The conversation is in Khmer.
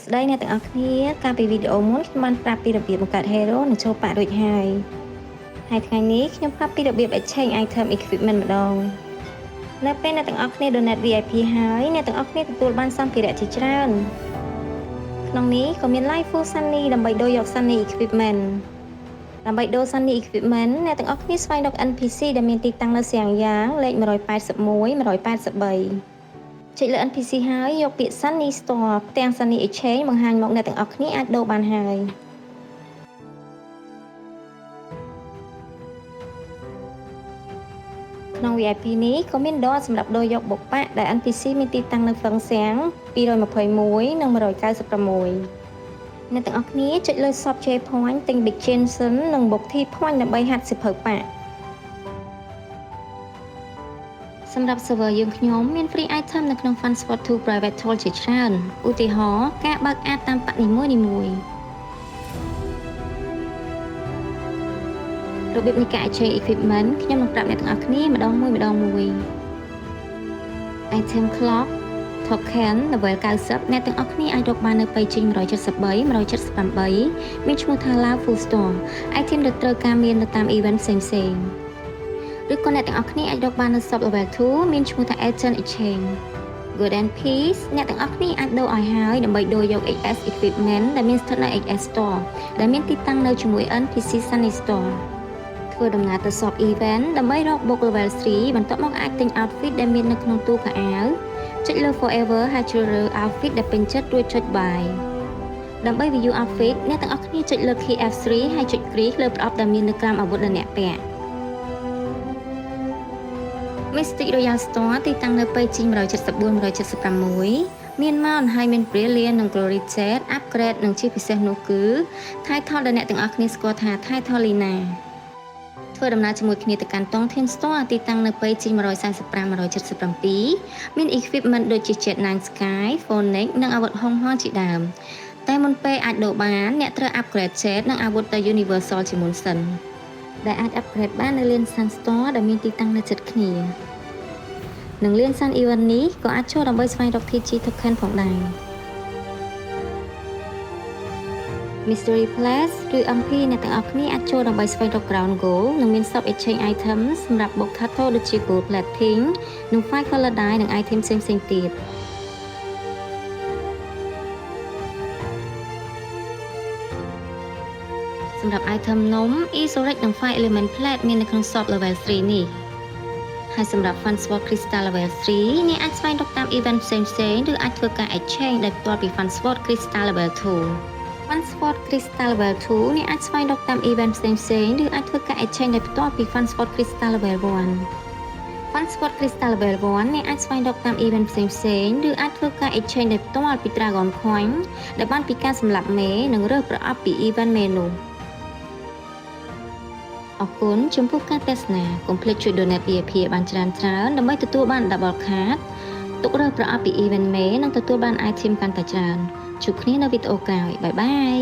ស្ដីអ្នកទាំងអស់គ្នាកាលពីវីដេអូមុនខ្ញុំបានប្រាប់ពីរបៀបបង្កើត hero និងចូលប៉ាក់រួចហើយថ្ងៃនេះខ្ញុំប្រាប់ពីរបៀប exchange item equipment ម្ដងនៅពេលអ្នកទាំងអស់គ្នា donate VIP ហើយអ្នកទាំងអស់គ្នាទទួលបានសម្ភារៈជាច្រើនក្នុងនេះក៏មាន Live Full Sunny ដើម្បីដូរយក Sunny equipment ដើម្បីដូរ Sunny equipment អ្នកទាំងអស់គ្នាស្វែងរក NPC ដែលមានទីតាំងនៅសៀងយ៉ាងលេខ181 183ចុចលើ NPC ហើយយកពាក្យ Sunny Store ផ្ទាំង Sunny Exchange បង្ហាញមកអ្នកទាំងអស់គ្នាអាចដូរបានហើយក្នុង VIP នេះក៏មានដរសម្រាប់ដូរយកបុព្វដែល NPC មានទីតាំងនៅហ្វឹងសៀង221និង196អ្នកទាំងអស់គ្នាចុចលើ Shop J Point ទិញ Big Jensen និង Book T Point ដើម្បីហាត់សិភៅប៉ាក់សម្រាប់ server យើងខ្ញុំមាន free item នៅក្នុង Fun Spot 2 Private Tool ជាច្រើនឧទាហរណ៍ការបើកអាតតាមប៉ាក់នីមួយៗរបៀបនៃការ exchange equipment ខ្ញុំនឹងប្រាប់អ្នកទាំងអស់គ្នាម្ដងមួយ item clock token level 90អ្នកទាំងអស់គ្នាអាចរកបាននៅ page 173 178មានឈ្មោះថា Love Full Store item ដែលត្រូវការមាននៅតាម event ផ្សេងៗឬក៏អ្នកទាំងអស់គ្នាអាចរកបាននៅ shop level 2មានឈ្មោះថា Agent Exchange Good and Peace អ្នកទាំងអស់គ្នាអាចដូរឲ្យហើយដើម្បីដូរយក XS equipment ដែលមានស្ថិតនៅ XS Store ដែលមានទីតាំងនៅជាមួយ NPC Sunny Store ធ្វើដំណើរទៅ shop event ដើម្បីរក book level 3បន្ទាប់មកអាចទិញ outfit ដែលមាននៅក្នុងទូខោអាវចុចលើ Forever ហើយជ្រើសរើស outfit ដែលពេញចិត្តរួចចុច buy ដើម្បី view outfit អ្នកទាំងអស់គ្នាចុចលើ key F3 ហើយចុច click លើប្រអប់ដែលមាននៅក្រោមអាវុធដែលអ្នកពាក់Mystic Royal Store ទីតាំងនៅ page 174 176មានមកហើយមាន Brilliant និង Glory Jet upgrade និងជាពិសេសនោះគឺ Title ដែលអ្នកទាំងអស់គ្នាស្គាល់ថា Title Lina ធ្វើដំណើរជាមួយគ្នាទៅកាន់ Tongtian Store ទីតាំងនៅ page 145 177មាន equipment ដូចជា Jet 9 Sky, Phoenix និងអាវុធហុងហោជាដើមតែមុនពេលអាចដូរបានអ្នកត្រូវ upgrade Jet និងអាវុធទៅ Universal ជាមុនសិនដែលអាច upgrade បាននៅ Lian Sun Store ដែលមានទីតាំងនៅជិតគ្នានិង Lian Sun Event នេះក៏អាចចូលដើម្បីស្វែងរក TG Token ផងដែរ Mystery Place ឬ MP អ្នកទាំងអស់គ្នាអាចចូលដើម្បីស្វែងរក Ground Gold និងមាន Shop Exchange Item សម្រាប់ Book Tato ដូចជា Gold Plating និង Fire Color Die និង Item ផ្សេងៗទៀតសម្រាប់ Item នំ Isoric និង Fire Element Plate មាននៅក្នុង Shop Level 3 នេះហើយសម្រាប់ Fun Sword Crystal Level 3អ្នកអាចស្វែងរកតាម Event ផ្សេងៗឬអាចធ្វើការ Exchange ដោយផ្ទាល់ពី Fun Sword Crystal Level 2 Fun Sword Crystal Level 2អ្នកអាចស្វែងរកតាម Event ផ្សេងៗឬអាចធ្វើការ Exchange ដោយផ្ទាល់ពី Fun Sword Crystal Level 1 Fun Sword Crystal Level 1អ្នកអាចស្វែងរកតាម Event ផ្សេងៗឬអាចធ្វើការ Exchange ដោយផ្ទាល់ពី Dragon Coin ដែលបានពីការសម្លាប់មេនិងរើសប្រអប់ពី Event មេនោះអរគុណចំពោះការទស្សនាកុំភ្លេចជួយ donate VIP បានច្រើនដើម្បីទទួលបាន double card ទុករើសប្រអប់ពី event មេនិងទទួលបាន item កាន់តែច្រើនជួបគ្នានៅវីដេអូក្រោយបាយបាយ